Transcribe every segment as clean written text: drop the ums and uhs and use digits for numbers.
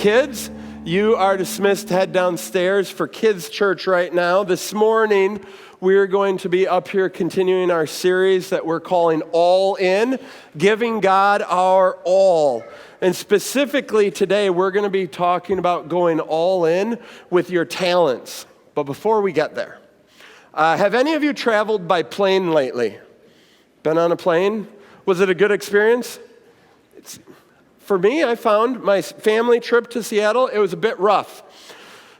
Kids, you are dismissed to head downstairs for kids' church right now. This morning, we're going to be up here continuing our series that we're calling All In, giving God our all. And specifically today, we're going to be talking about going all in with your talents. But before we get there, have any of you traveled by plane lately? Been on a plane? Was it a good experience? For me, I found my family trip to Seattle, it was a bit rough.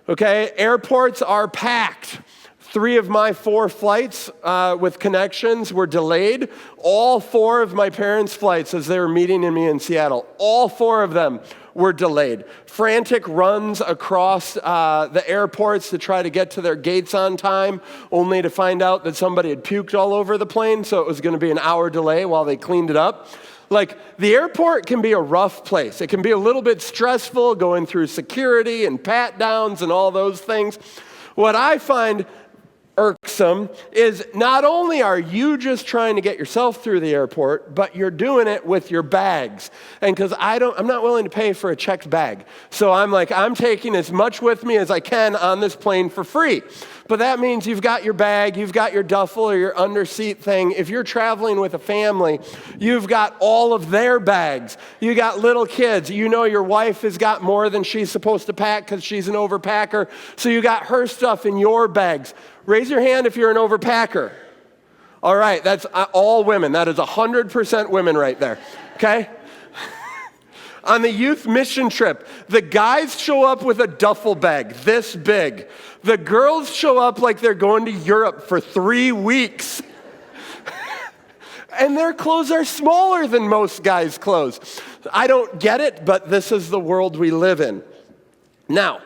Okay, airports are packed. 3 of my 4 flights with connections were delayed. All 4 of my parents' flights as they were meeting me in Seattle, all 4 of them were delayed. Frantic runs across the airports to try to get to their gates on time, only to find out that somebody had puked all over the plane, so it was going to be an hour delay while they cleaned it up. Like, the airport can be a rough place. It can be a little bit stressful going through security and pat-downs and all those things. What I find irksome is not only are you just trying to get yourself through the airport, but you're doing it with your bags. And because I'm not willing to pay for a checked bag. So I'm taking as much with me as I can on this plane for free. But that means you've got your bag, you've got your duffel or your underseat thing. If you're traveling with a family, you've got all of their bags. You got little kids. You know your wife has got more than she's supposed to pack because she's an overpacker. So you got her stuff in your bags. Raise your hand if you're an overpacker. All right, that's all women. That is 100% women right there, okay? On the youth mission trip, the guys show up with a duffel bag this big. The girls show up like they're going to Europe for 3 weeks. And their clothes are smaller than most guys' clothes. I don't get it, but this is the world we live in. Now,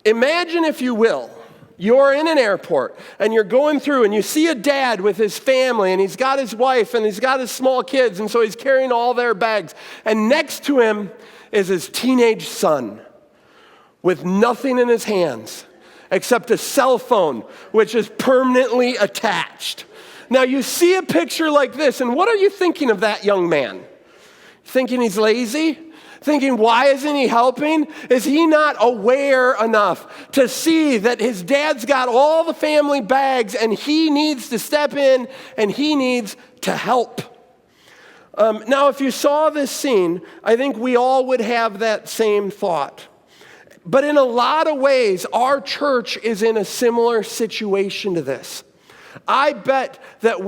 imagine, if you will, you're in an airport and you're going through and you see a dad with his family and he's got his wife and he's got his small kids, and so he's carrying all their bags. And next to him is his teenage son with nothing in his hands except a cell phone, which is permanently attached. Now you see a picture like this, and what are you thinking of that young man? Thinking he's lazy? Thinking, why isn't he helping? Is he not aware enough to see that his dad's got all the family bags and he needs to step in and he needs to help? Now, if you saw this scene, I think we all would have that same thought. But in a lot of ways, our church is in a similar situation to this. I bet that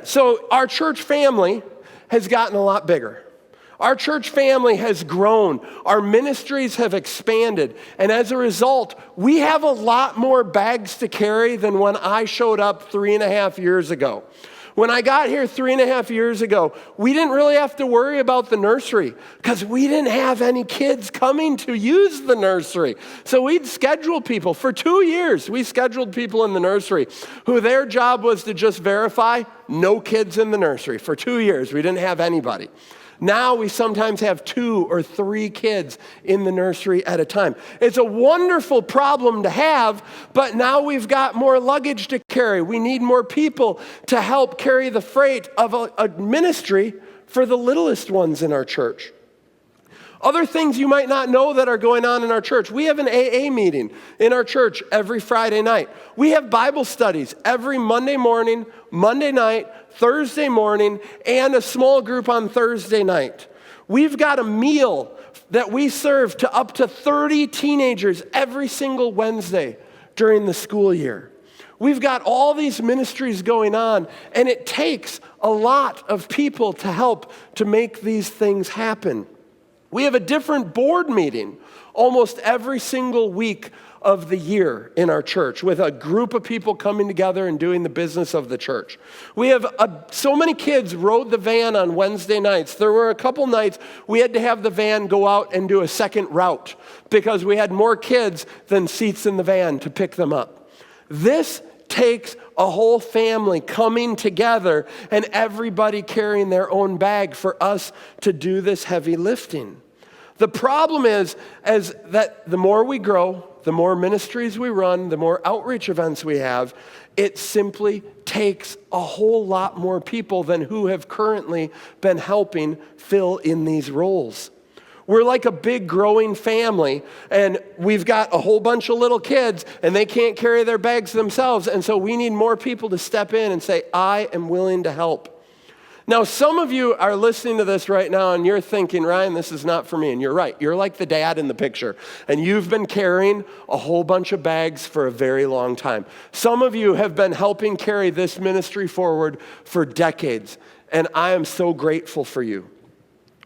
so our church family has gotten a lot bigger. Our church family has grown. Our ministries have expanded. And as a result, we have a lot more bags to carry than when I showed up 3.5 years ago. When I got here 3.5 years ago, we didn't really have to worry about the nursery because we didn't have any kids coming to use the nursery. So we'd schedule people. For 2 years, we scheduled people in the nursery who their job was to just verify no kids in the nursery. For 2 years, we didn't have anybody. Now we sometimes have 2 or 3 kids in the nursery at a time. It's a wonderful problem to have, but now we've got more luggage to carry. We need more people to help carry the freight of a ministry for the littlest ones in our church. Other things you might not know that are going on in our church. We have an AA meeting in our church every Friday night. We have Bible studies every Monday morning, Monday night, Thursday morning, and a small group on Thursday night. We've got a meal that we serve to up to 30 teenagers every single Wednesday during the school year. We've got all these ministries going on, and it takes a lot of people to help to make these things happen. We have a different board meeting almost every single week of the year in our church with a group of people coming together and doing the business of the church. We have so many kids rode the van on Wednesday nights. There were a couple nights we had to have the van go out and do a second route because we had more kids than seats in the van to pick them up. This takes a whole family coming together and everybody carrying their own bag for us to do this heavy lifting. The problem is that the more we grow, the more ministries we run, the more outreach events we have, it simply takes a whole lot more people than who have currently been helping fill in these roles. We're like a big growing family, and we've got a whole bunch of little kids, and they can't carry their bags themselves, and so we need more people to step in and say, I am willing to help. Now, some of you are listening to this right now, and you're thinking, Ryan, this is not for me, and you're right. You're like the dad in the picture, and you've been carrying a whole bunch of bags for a very long time. Some of you have been helping carry this ministry forward for decades, and I am so grateful for you.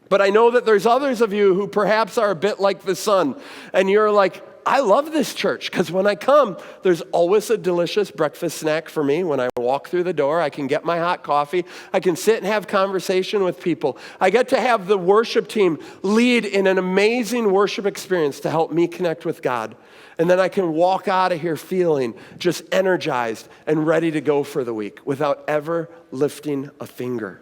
But I know that there's others of you who perhaps are a bit like the son, and you're like, I love this church because when I come, there's always a delicious breakfast snack for me. When I walk through the door, I can get my hot coffee. I can sit and have conversation with people. I get to have the worship team lead in an amazing worship experience to help me connect with God. And then I can walk out of here feeling just energized and ready to go for the week without ever lifting a finger.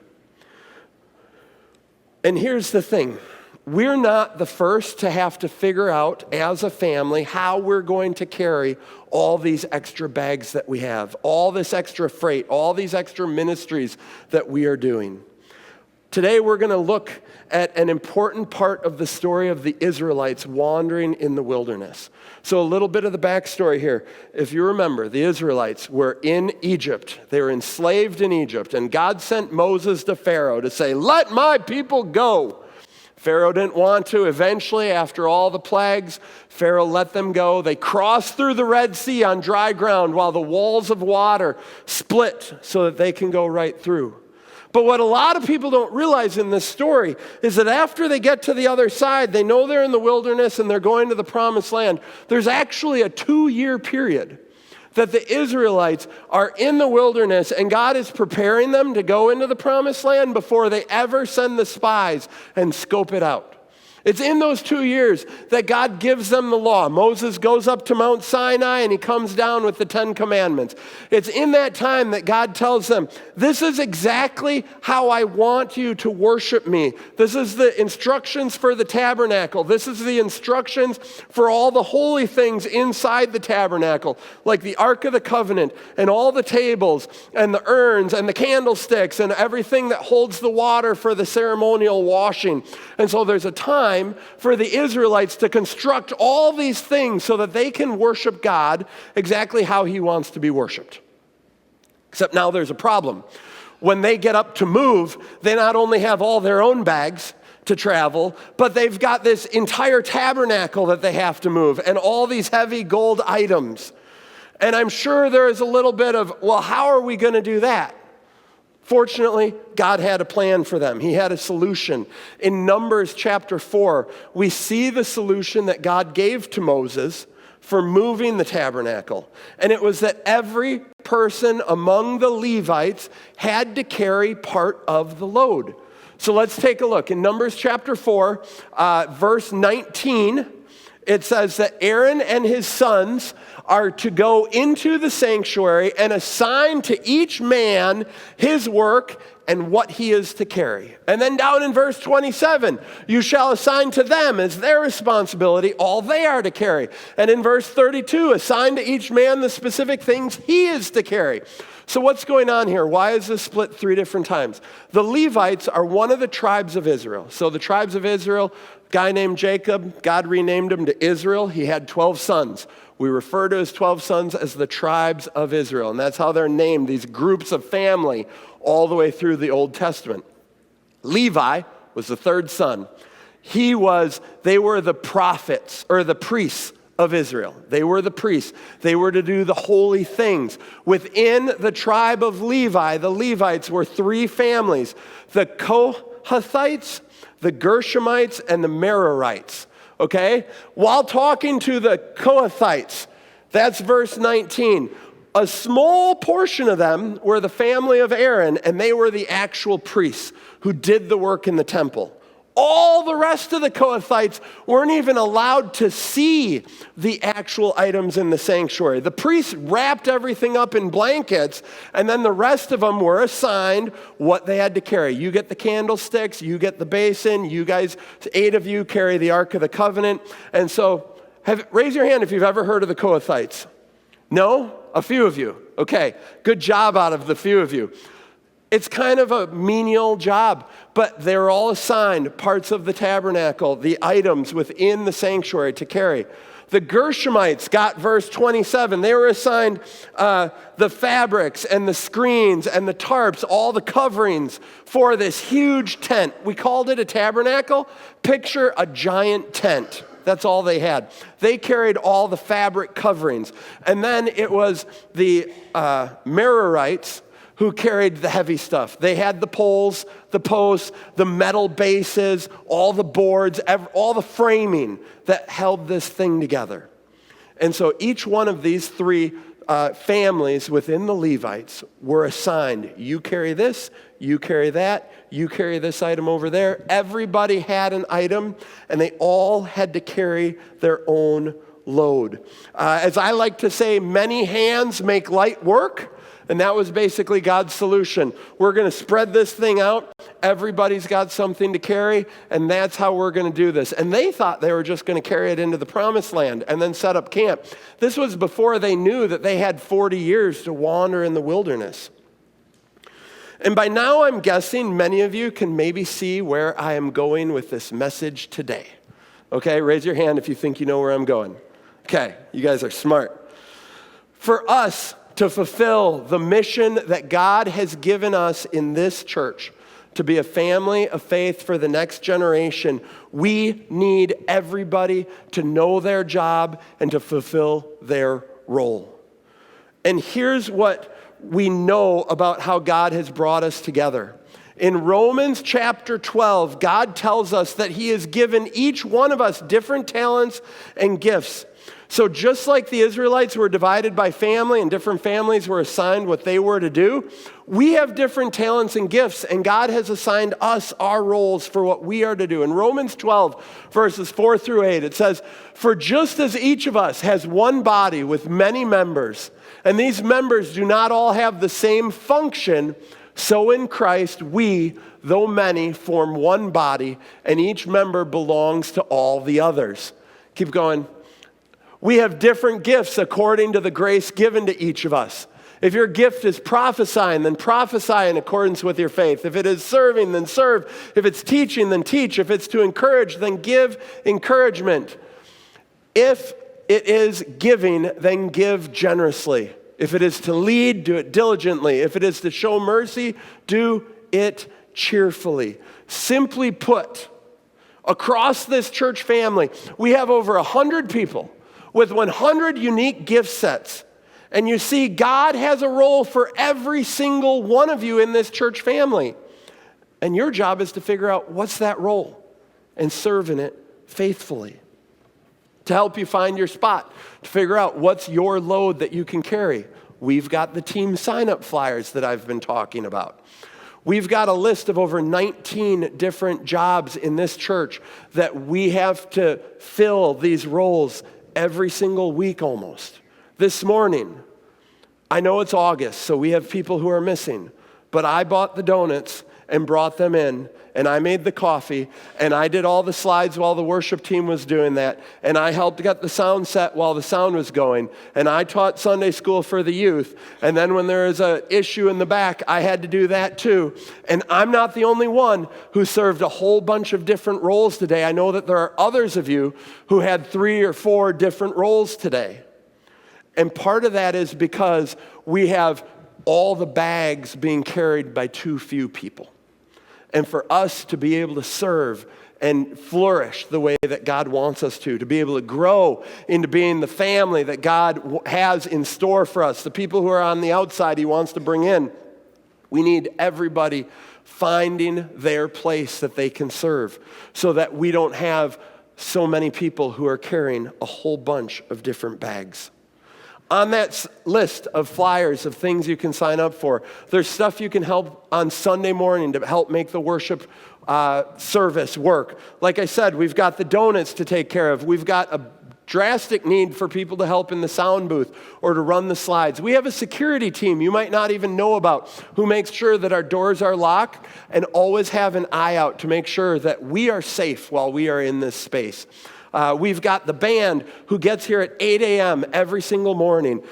And here's the thing. We're not the first to have to figure out as a family how we're going to carry all these extra bags that we have, all this extra freight, all these extra ministries that we are doing. Today we're going to look at an important part of the story of the Israelites wandering in the wilderness. So a little bit of the backstory here. If you remember, the Israelites were in Egypt. They were enslaved in Egypt, and God sent Moses to Pharaoh to say, "Let my people go." Pharaoh didn't want to. Eventually, after all the plagues, Pharaoh let them go. They crossed through the Red Sea on dry ground while the walls of water split so that they can go right through. But what a lot of people don't realize in this story is that after they get to the other side, they know they're in the wilderness and they're going to the promised land. There's actually a 2-year period that the Israelites are in the wilderness, and God is preparing them to go into the promised land before they ever send the spies and scope it out. It's in those 2 years that God gives them the law. Moses goes up to Mount Sinai and he comes down with the 10 commandments. It's in that time that God tells them, this is exactly how I want you to worship me. This is the instructions for the tabernacle. This is the instructions for all the holy things inside the tabernacle, like the Ark of the Covenant and all the tables and the urns and the candlesticks and everything that holds the water for the ceremonial washing. And so there's a time for the Israelites to construct all these things so that they can worship God exactly how he wants to be worshiped. Except now there's a problem. When they get up to move, they not only have all their own bags to travel, but they've got this entire tabernacle that they have to move and all these heavy gold items. And I'm sure there is a little bit of, well, how are we going to do that? Fortunately, God had a plan for them. He had a solution. In Numbers chapter 4, we see the solution that God gave to Moses for moving the tabernacle. And it was that every person among the Levites had to carry part of the load. So let's take a look. In Numbers chapter 4, verse 19, it says that Aaron and his sons are to go into the sanctuary and assign to each man his work and what he is to carry. And then down in verse 27, you shall assign to them as their responsibility all they are to carry. And in verse 32, assign to each man the specific things he is to carry. So what's going on here? Why is this split 3 different times? The Levites are one of the tribes of Israel. So the tribes of Israel, a guy named Jacob, God renamed him to Israel. He had 12 sons. We refer to his 12 sons as the tribes of Israel, and that's how they're named, these groups of family all the way through the Old Testament. Levi was the 3rd son. They were the prophets, or the priests of Israel. They were the priests. They were to do the holy things. Within the tribe of Levi, the Levites were 3 families: the Kohathites, the Gershomites, and the Merarites. Okay? While talking to the Kohathites, that's verse 19, a small portion of them were the family of Aaron, and they were the actual priests who did the work in the temple. All the rest of the Kohathites weren't even allowed to see the actual items in the sanctuary. The priests wrapped everything up in blankets, and then the rest of them were assigned what they had to carry. You get the candlesticks, you get the basin, you guys, 8 of you carry the Ark of the Covenant. And so, raise your hand if you've ever heard of the Kohathites. No? A few of you. Okay, good job out of the few of you. It's kind of a menial job, but they're all assigned parts of the tabernacle, the items within the sanctuary to carry. The Gershomites got verse 27. They were assigned the fabrics and the screens and the tarps, all the coverings for this huge tent. We called it a tabernacle. Picture a giant tent. That's all they had. They carried all the fabric coverings. And then it was the Merarites who carried the heavy stuff. They had the poles, the posts, the metal bases, all the boards, all the framing that held this thing together. And so each one of these three families within the Levites were assigned, you carry this, you carry that, you carry this item over there. Everybody had an item, and they all had to carry their own load. As I like to say, many hands make light work. And that was basically God's solution. We're going to spread this thing out. Everybody's got something to carry, and that's how we're going to do this. And they thought they were just going to carry it into the promised land and then set up camp. This was before they knew that they had 40 years to wander in the wilderness. And by now, I'm guessing many of you can maybe see where I am going with this message today. Okay, raise your hand if you think you know where I'm going. Okay, you guys are smart. For us to fulfill the mission that God has given us in this church, to be a family of faith for the next generation, we need everybody to know their job and to fulfill their role. And here's what we know about how God has brought us together. In Romans chapter 12, God tells us that he has given each one of us different talents and gifts. So just like the Israelites were divided by family and different families were assigned what they were to do, we have different talents and gifts, and God has assigned us our roles for what we are to do. In Romans 12, verses 4 through 8, it says, "For just as each of us has one body with many members, and these members do not all have the same function, so in Christ we, though many, form one body, and each member belongs to all the others." Keep going. We have different gifts according to the grace given to each of us. If your gift is prophesying, then prophesy in accordance with your faith. If it is serving, then serve. If it's teaching, then teach. If it's to encourage, then give encouragement. If it is giving, then give generously. If it is to lead, do it diligently. If it is to show mercy, do it cheerfully. Simply put, across this church family, we have over 100 people with 100 unique gift sets. And you see, God has a role for every single one of you in this church family. And your job is to figure out what's that role and serve in it faithfully. To help you find your spot, to figure out what's your load that you can carry. We've got the team sign-up flyers that I've been talking about. We've got a list of over 19 different jobs in this church that we have to fill these roles every single week almost. This morning, I know it's August, so we have people who are missing, but I bought the donuts and brought them in, and I made the coffee, and I did all the slides while the worship team was doing that, and I helped get the sound set while the sound was going, and I taught Sunday school for the youth, and then when there was an issue in the back, I had to do that too. And I'm not the only one who served a whole bunch of different roles today. I know that there are others of you who had 3 or 4 different roles today. And part of that is because we have all the bags being carried by too few people. And for us to be able to serve and flourish the way that God wants us to be able to grow into being the family that God has in store for us, the people who are on the outside he wants to bring in, we need everybody finding their place that they can serve so that we don't have so many people who are carrying a whole bunch of different bags. On that list of flyers of things you can sign up for, there's stuff you can help on Sunday morning to help make the worship service work. Like I said, we've got the donuts to take care of. We've got a drastic need for people to help in the sound booth or to run the slides. We have a security team you might not even know about who makes sure that our doors are locked and always have an eye out to make sure that we are safe while we are in this space. We've got the band who gets here at 8 a.m. every single morning,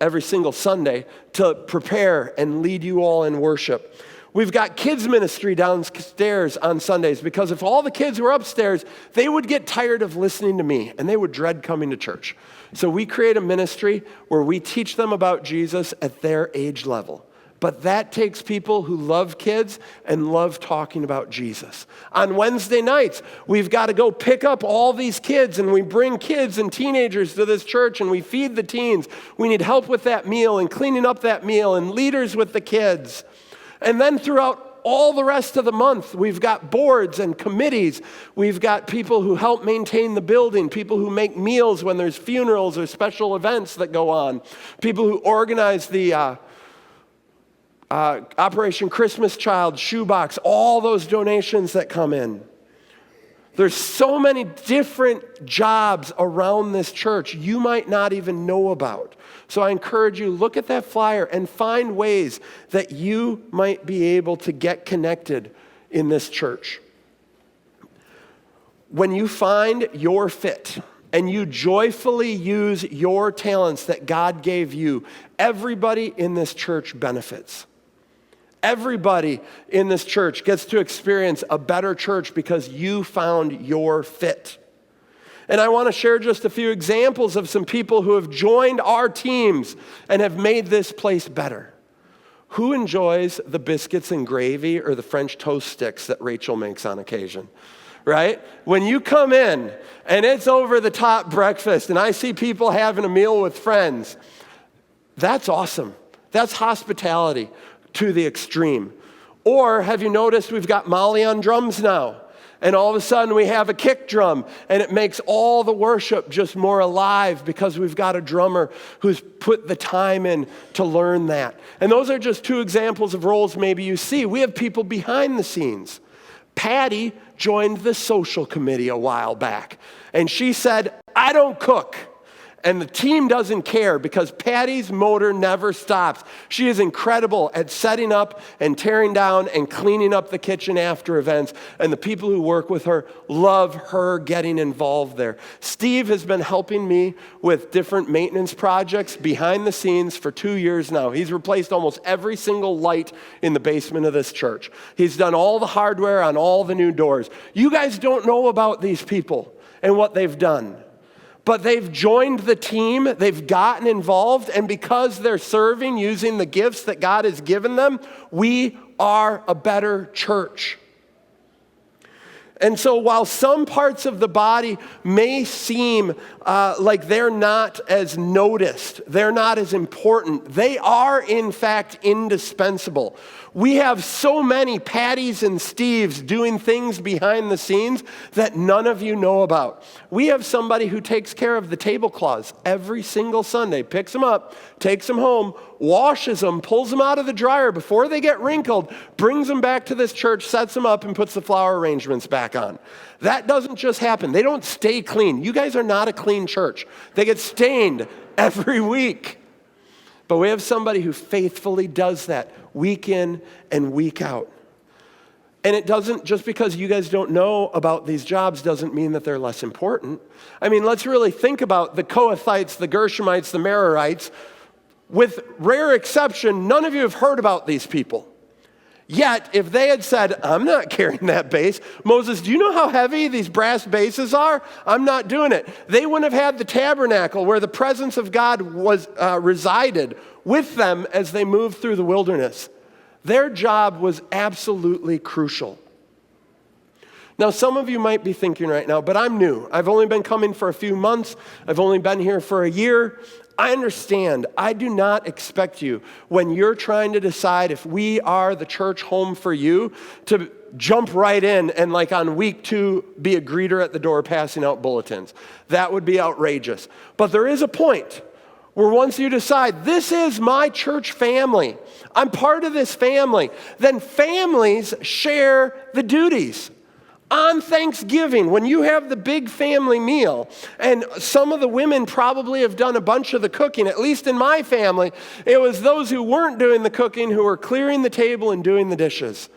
every single Sunday, to prepare and lead you all in worship. We've got kids ministry downstairs on Sundays, because if all the kids were upstairs, they would get tired of listening to me and they would dread coming to church. So we create a ministry where we teach them about Jesus at their age level. But that takes people who love kids and love talking about Jesus. On Wednesday nights, we've got to go pick up all these kids, and we bring kids and teenagers to this church, and we feed the teens. We need help with that meal and cleaning up that meal and leaders with the kids. And then throughout all the rest of the month, we've got boards and committees. We've got people who help maintain the building, people who make meals when there's funerals or special events that go on, people who organize the Operation Christmas Child shoebox, all those donations that come in. There's so many different jobs around this church you might not even know about. So I encourage you, look at that flyer and find ways that you might be able to get connected in this church. When you find your fit and you joyfully use your talents that God gave you, everybody in this church benefits. Everybody in this church gets to experience a better church because you found your fit. And I want to share just a few examples of some people who have joined our teams and have made this place better. Who enjoys the biscuits and gravy or the French toast sticks that Rachel makes on occasion? Right? When you come in and it's over the top breakfast and I see people having a meal with friends, that's awesome. That's hospitality to the extreme. Or have you noticed we've got Molly on drums now? And all of a sudden we have a kick drum, and it makes all the worship just more alive because we've got a drummer who's put the time in to learn that. And those are just two examples of roles maybe you see. We have people behind the scenes. Patty joined the social committee a while back, and she said, I don't cook. And the team doesn't care because Patty's motor never stops. She is incredible at setting up and tearing down and cleaning up the kitchen after events. And the people who work with her love her getting involved there. Steve has been helping me with different maintenance projects behind the scenes for 2 years now. He's replaced almost every single light in the basement of this church. He's done all the hardware on all the new doors. You guys don't know about these people and what they've done. But they've joined the team, they've gotten involved, and because they're serving using the gifts that God has given them, we are a better church. And so while some parts of the body may seem like they're not as noticed, they're not as important, they are in fact indispensable. We have so many Pattys and Steves doing things behind the scenes that none of you know about. We have somebody who takes care of the tablecloths every single Sunday, picks them up, takes them home, washes them, pulls them out of the dryer before they get wrinkled, brings them back to this church, sets them up, and puts the flower arrangements back on. That doesn't just happen. They don't stay clean. You guys are not a clean church. They get stained every week. But we have somebody who faithfully does that week in and week out. And it doesn't, just because you guys don't know about these jobs doesn't mean that they're less important. I mean, let's really think about the Kohathites, the Gershonites, the Merarites. With rare exception, none of you have heard about these people. Yet, if they had said, I'm not carrying that bass, Moses, do you know how heavy these brass basses are? I'm not doing it. They wouldn't have had the tabernacle where the presence of God was resided with them as they moved through the wilderness. Their job was absolutely crucial. Now, some of you might be thinking right now, but I'm new. I've only been coming for a few months. I've only been here for a year. I understand. I do not expect you, when you're trying to decide if we are the church home for you, to jump right in and like on week 2, be a greeter at the door passing out bulletins. That would be outrageous. But there is a point where once you decide, this is my church family, I'm part of this family, then families share the duties. On Thanksgiving, when you have the big family meal, and some of the women probably have done a bunch of the cooking, at least in my family, it was those who weren't doing the cooking who were clearing the table and doing the dishes.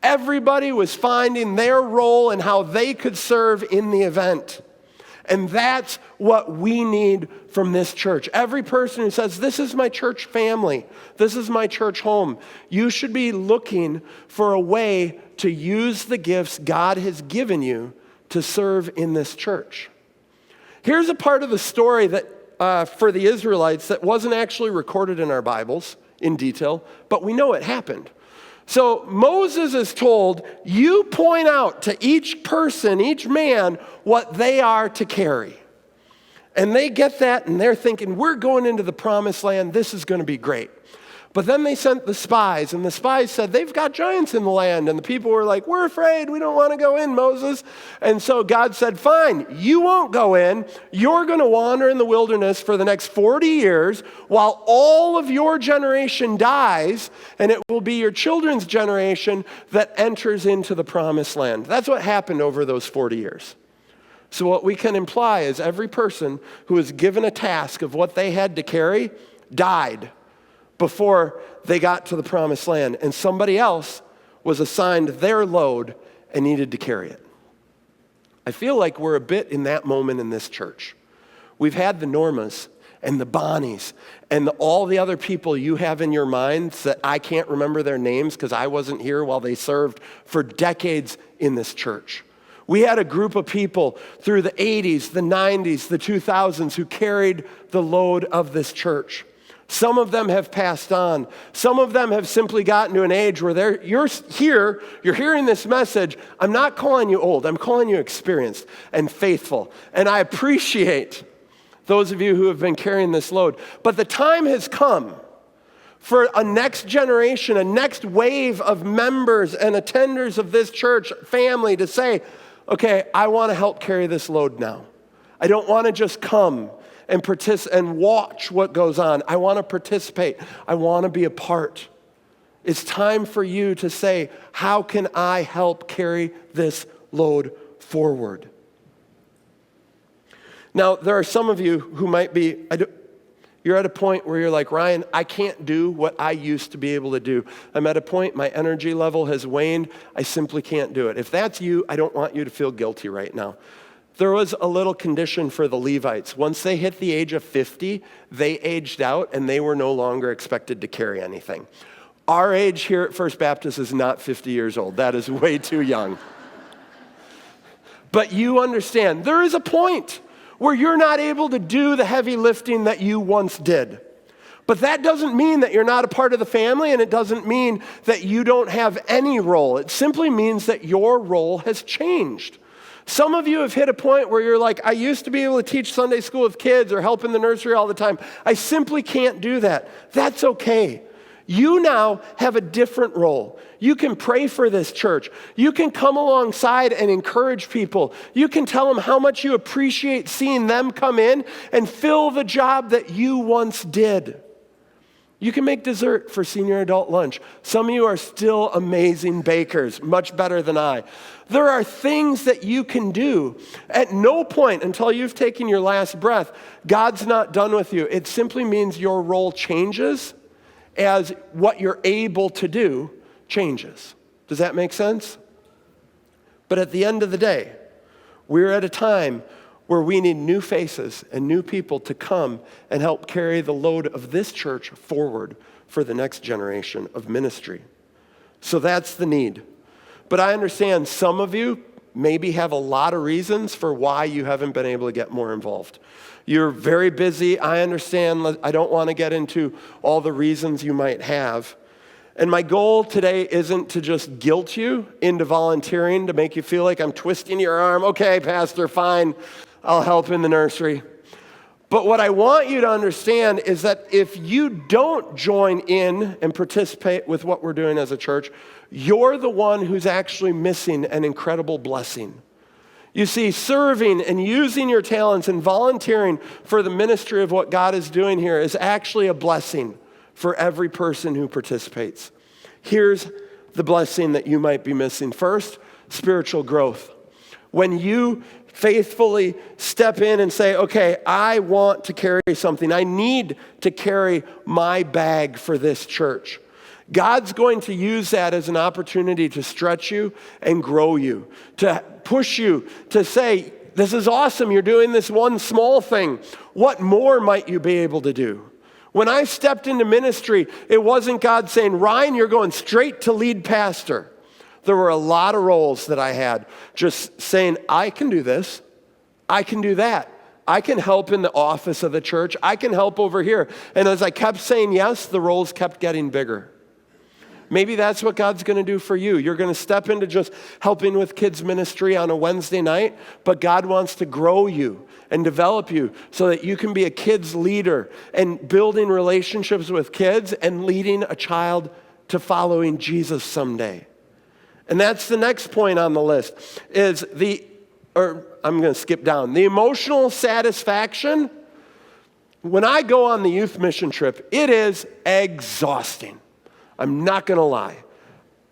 Everybody was finding their role and how they could serve in the event. And that's what we need from this church. Every person who says, this is my church family, this is my church home, you should be looking for a way to use the gifts God has given you to serve in this church. Here's a part of the story that for the Israelites that wasn't actually recorded in our Bibles in detail, but we know it happened. So Moses is told, you point out to each person, each man, what they are to carry. And they get that, and they're thinking, we're going into the promised land. This is going to be great. But then they sent the spies, and the spies said, they've got giants in the land. And the people were like, we're afraid. We don't want to go in, Moses. And so God said, fine, you won't go in. You're going to wander in the wilderness for the next 40 years while all of your generation dies, and it will be your children's generation that enters into the promised land. That's what happened over those 40 years. So what we can imply is every person who was given a task of what they had to carry died before they got to the promised land, and somebody else was assigned their load and needed to carry it. I feel like we're a bit in that moment in this church. We've had the Normas and the Bonnies and all the other people you have in your minds that I can't remember their names because I wasn't here while they served for decades in this church. We had a group of people through the 80s, the 90s, the 2000s who carried the load of this church. Some of them have passed on. Some of them have simply gotten to an age where you're here, you're hearing this message. I'm not calling you old. I'm calling you experienced and faithful. And I appreciate those of you who have been carrying this load. But the time has come for a next generation, a next wave of members and attenders of this church family to say, okay, I want to help carry this load now. I don't want to just come and participate and watch what goes on. I want to participate. I want to be a part. It's time for you to say, how can I help carry this load forward? Now, there are some of you who might be, you're at a point where you're like, Ryan, I can't do what I used to be able to do. I'm at a point, my energy level has waned. I simply can't do it. If that's you, I don't want you to feel guilty right now. There was a little condition for the Levites. Once they hit the age of 50, they aged out and they were no longer expected to carry anything. Our age here at First Baptist is not 50 years old. That is way too young. But you understand, there is a point where you're not able to do the heavy lifting that you once did. But that doesn't mean that you're not a part of the family, and it doesn't mean that you don't have any role. It simply means that your role has changed. Some of you have hit a point where you're like, I used to be able to teach Sunday school with kids or help in the nursery all the time. I simply can't do that. That's okay. You now have a different role. You can pray for this church. You can come alongside and encourage people. You can tell them how much you appreciate seeing them come in and fill the job that you once did. You can make dessert for senior adult lunch. Some of you are still amazing bakers, much better than I. There are things that you can do. At no point until you've taken your last breath, God's not done with you. It simply means your role changes as what you're able to do changes. Does that make sense? But at the end of the day, we're at a time where we need new faces and new people to come and help carry the load of this church forward for the next generation of ministry. So that's the need. But I understand some of you maybe have a lot of reasons for why you haven't been able to get more involved. You're very busy. I understand. I don't want to get into all the reasons you might have. And my goal today isn't to just guilt you into volunteering, to make you feel like I'm twisting your arm. Okay, Pastor, fine. I'll help in the nursery. But what I want you to understand is that if you don't join in and participate with what we're doing as a church, you're the one who's actually missing an incredible blessing. You see, serving and using your talents and volunteering for the ministry of what God is doing here is actually a blessing for every person who participates. Here's the blessing that you might be missing. First, spiritual growth. When you faithfully step in and say, okay, I want to carry something. I need to carry my bag for this church. God's going to use that as an opportunity to stretch you and grow you, to push you to say, This is awesome. You're doing this one small thing. What more might you be able to do? When I stepped into ministry, it wasn't God saying, Ryan, you're going straight to lead pastor. There were a lot of roles that I had, just saying, I can do this. I can do that. I can help in the office of the church. I can help over here. And as I kept saying yes, the roles kept getting bigger. Maybe that's what God's going to do for you. You're going to step into just helping with kids ministry on a Wednesday night, but God wants to grow you and develop you so that you can be a kids leader and building relationships with kids and leading a child to following Jesus someday. And that's the next point on the list is I'm going to skip down. The emotional satisfaction. When I go on the youth mission trip, it is exhausting. I'm not going to lie,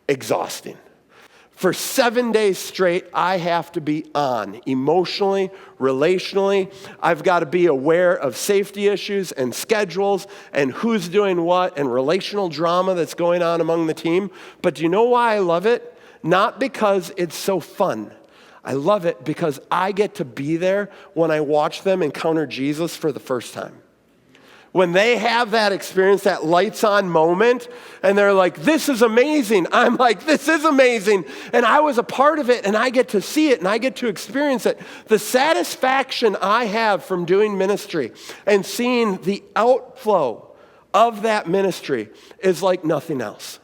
exhausting. For 7 days straight, I have to be on emotionally, relationally. I've got to be aware of safety issues and schedules and who's doing what and relational drama that's going on among the team. But do you know why I love it? Not because it's so fun. I love it because I get to be there when I watch them encounter Jesus for the first time. When they have that experience, that lights on moment, and they're like, this is amazing. I'm like, this is amazing. And I was a part of it, and I get to see it, and I get to experience it. The satisfaction I have from doing ministry and seeing the outflow of that ministry is like nothing else.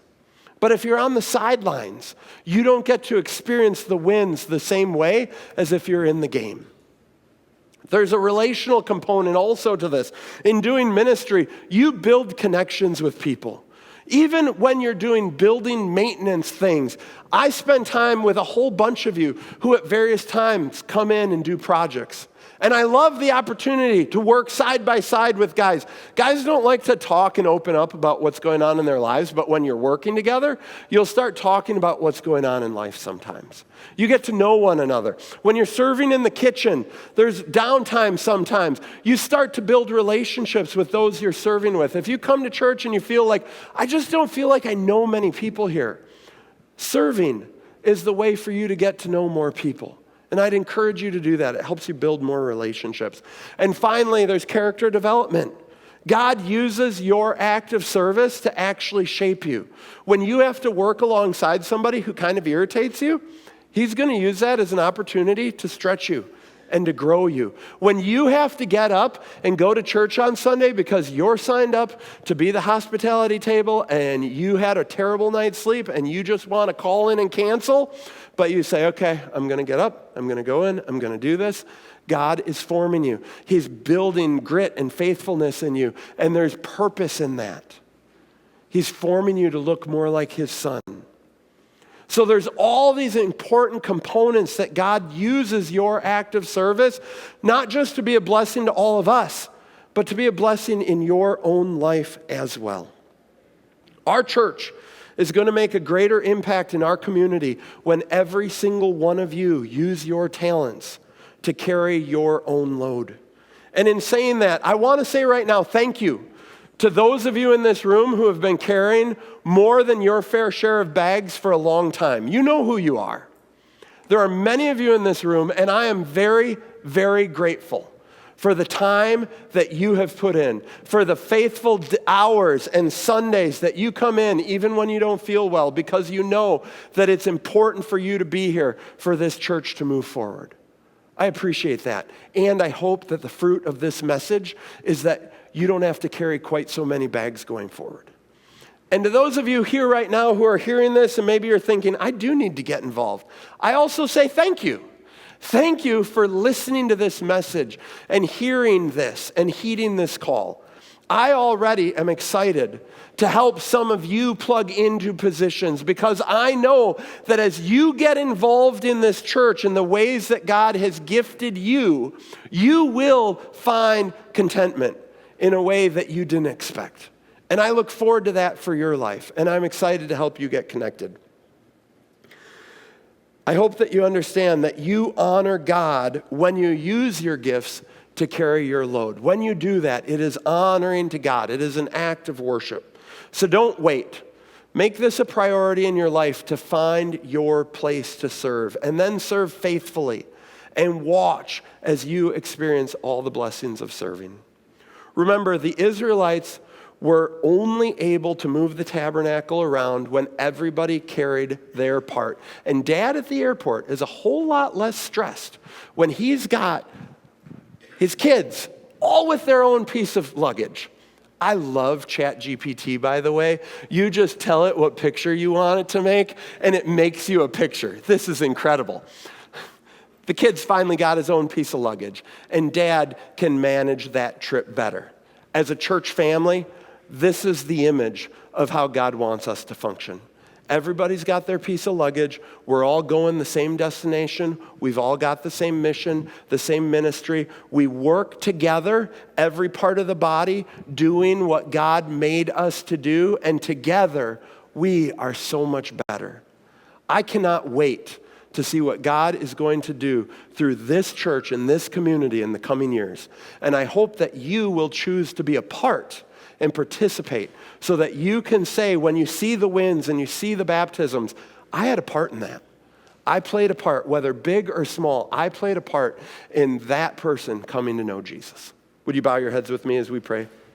But if you're on the sidelines, you don't get to experience the wins the same way as if you're in the game. There's a relational component also to this. In doing ministry, you build connections with people. Even when you're doing building maintenance things, I spend time with a whole bunch of you who at various times come in and do projects. And I love the opportunity to work side by side with guys. Guys don't like to talk and open up about what's going on in their lives, but when you're working together, you'll start talking about what's going on in life sometimes. You get to know one another. When you're serving in the kitchen, there's downtime sometimes. You start to build relationships with those you're serving with. If you come to church and you feel like, I just don't feel like I know many people here, serving is the way for you to get to know more people. And I'd encourage you to do that. It helps you build more relationships. And finally, there's character development. God uses your act of service to actually shape you. When you have to work alongside somebody who kind of irritates you, He's going to use that as an opportunity to stretch you and to grow you. When you have to get up and go to church on Sunday because you're signed up to be the hospitality table and you had a terrible night's sleep and you just want to call in and cancel, but you say, okay, I'm going to get up, I'm going to go in, I'm going to do this. God is forming you. He's building grit and faithfulness in you, and there's purpose in that. He's forming you to look more like His Son. So there's all these important components that God uses your act of service, not just to be a blessing to all of us, but to be a blessing in your own life as well. Our church is going to make a greater impact in our community when every single one of you use your talents to carry your own load. And in saying that, I want to say right now, thank you to those of you in this room who have been carrying more than your fair share of bags for a long time. You know who you are. There are many of you in this room, and I am very, very grateful for the time that you have put in, for the faithful hours and Sundays that you come in even when you don't feel well, because you know that it's important for you to be here for this church to move forward. I appreciate that. And I hope that the fruit of this message is that you don't have to carry quite so many bags going forward. And to those of you here right now who are hearing this and maybe you're thinking, I do need to get involved, I also say thank you. Thank you for listening to this message and hearing this and heeding this call. I already am excited to help some of you plug into positions because I know that as you get involved in this church in the ways that God has gifted you, you will find contentment in a way that you didn't expect. And I look forward to that for your life, and I'm excited to help you get connected. I hope that you understand that you honor God when you use your gifts to carry your load. When you do that, it is honoring to God. It is an act of worship. So don't wait. Make this a priority in your life to find your place to serve, and then serve faithfully. and watch as you experience all the blessings of serving. Remember, the Israelites were only able to move the tabernacle around when everybody carried their part. And Dad at the airport is a whole lot less stressed when he's got his kids all with their own piece of luggage. I love ChatGPT, by the way. You just tell it what picture you want it to make, and it makes you a picture. This is incredible. The kid's finally got his own piece of luggage, and Dad can manage that trip better. As a church family, this is the image of how God wants us to function. Everybody's got their piece of luggage. We're all going the same destination. We've all got the same mission, the same ministry. We work together, every part of the body, doing what God made us to do, and together we are so much better. I cannot wait to see what God is going to do through this church and this community in the coming years. And I hope that you will choose to be a part and participate so that you can say, when you see the wins and you see the baptisms, I had a part in that. I played a part, whether big or small. I played a part in that person coming to know Jesus. Would you bow your heads with me as we pray?